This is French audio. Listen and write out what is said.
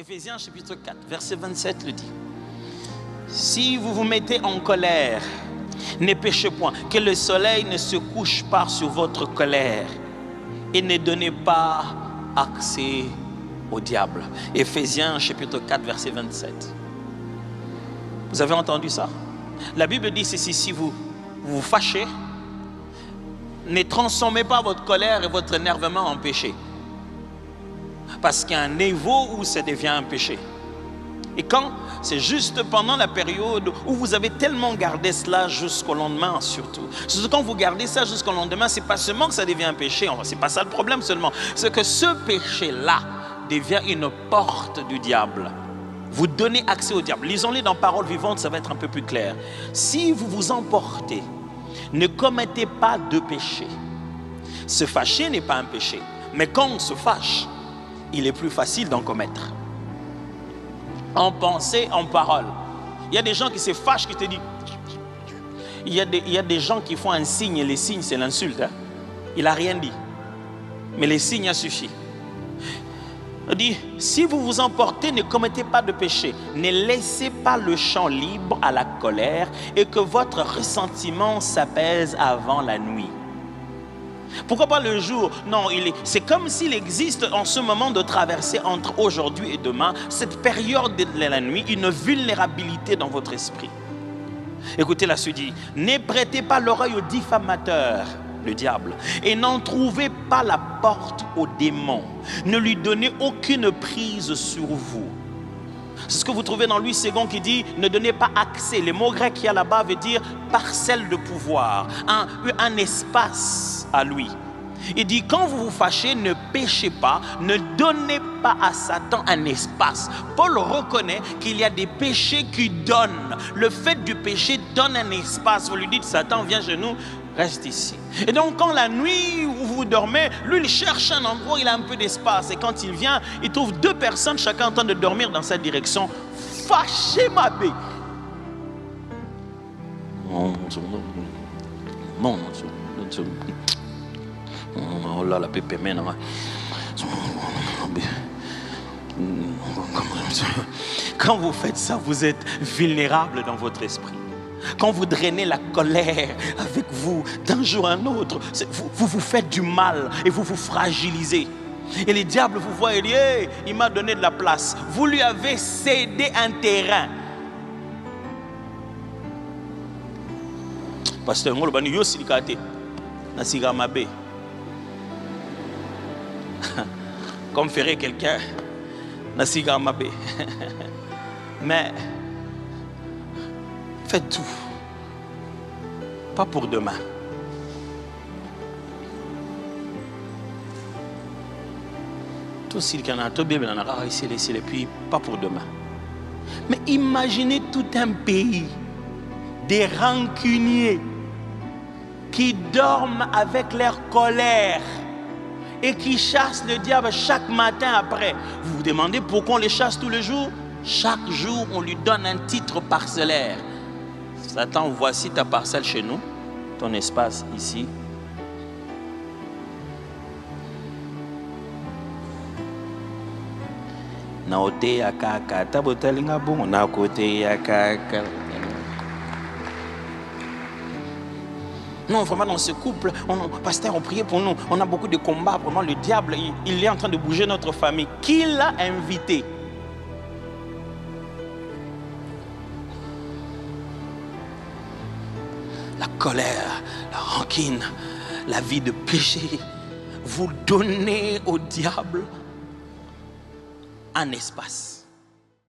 Éphésiens chapitre 4, verset 27 le dit. Si vous vous mettez en colère, ne péchez point, que le soleil ne se couche pas sur votre colère et ne donnez pas accès au diable. Éphésiens chapitre 4, verset 27. Vous avez entendu ça? La Bible dit ceci: si vous vous fâchez, ne transformez pas votre colère et votre énervement en péché. Parce qu'il y a un niveau où ça devient un péché. Et quand c'est juste pendant la période où vous avez tellement gardé cela jusqu'au lendemain, surtout quand vous gardez ça jusqu'au lendemain, c'est pas seulement que ça devient un péché, c'est pas ça le problème seulement, c'est que ce péché-là devient une porte du diable. Vous donnez accès au diable. Lisons-les dans Parole vivante, ça va être un peu plus clair. Si vous vous emportez, ne commettez pas de péché. Se fâcher n'est pas un péché, mais quand on se fâche, il est plus facile d'en commettre. En pensée, en parole. Il y a des gens qui se fâchent, qui te disent. Il y a des gens qui font un signe, et les signes, c'est l'insulte. Hein? Il n'a rien dit. Mais les signes, a suffi. Il dit, si vous vous emportez, ne commettez pas de péché. Ne laissez pas le champ libre à la colère et que votre ressentiment s'apaise avant la nuit. Pourquoi pas le jour? Non, c'est comme s'il existe en ce moment de traverser entre aujourd'hui et demain, cette période de la nuit, une vulnérabilité dans votre esprit. Écoutez la suite dit, ne prêtez pas l'oreille au diffamateur, le diable, et n'en trouvez pas la porte au démon. Ne lui donnez aucune prise sur vous. C'est ce que vous trouvez dans Louis II qui dit ne donnez pas accès. Le mot grec qu'il y a là-bas veut dire parcelle de pouvoir, un espace à lui. Il dit quand vous vous fâchez, ne péchez pas, ne donnez pas à Satan un espace. Paul reconnaît qu'il y a des péchés qui donnent. Le fait du péché donne un espace. Vous lui dites Satan viens chez nous, reste ici. Et donc quand la nuit où vous dormez, lui il cherche un endroit où il a un peu d'espace. Et quand il vient, il trouve deux personnes chacun en train de dormir dans sa direction. Fâché ma bé. Oh là la pépé maintenant. Quand vous faites ça, vous êtes vulnérable dans votre esprit. Quand vous drainez la colère avec vous d'un jour à un autre, vous vous faites du mal et vous vous fragilisez. Et le diable vous voit et dit hey, il m'a donné de la place. Vous lui avez cédé un terrain. Pasteur Ngolobani yo silikate na sigamabe. Comme ferait quelqu'un na sigamabe. Mais faites tout. Pas pour demain. Tout ce qu'il y a, tout bien, on a réussi à laisser, et puis pas pour demain. Mais imaginez tout un pays des rancuniers qui dorment avec leur colère et qui chassent le diable chaque matin après. Vous vous demandez pourquoi on les chasse tous les jours? Chaque jour, on lui donne un titre parcellaire. Satan, voici ta parcelle chez nous, ton espace ici. Naote ya kaka, tabotalinga bon, na côté ya kaka. Non, vraiment, dans ce couple, pasteur, on priait pour nous. On a beaucoup de combats. Vraiment, le diable, il est en train de bouger notre famille. Qui l'a invité? La colère, la rancune, la vie de péché. Vous donnez au diable un espace.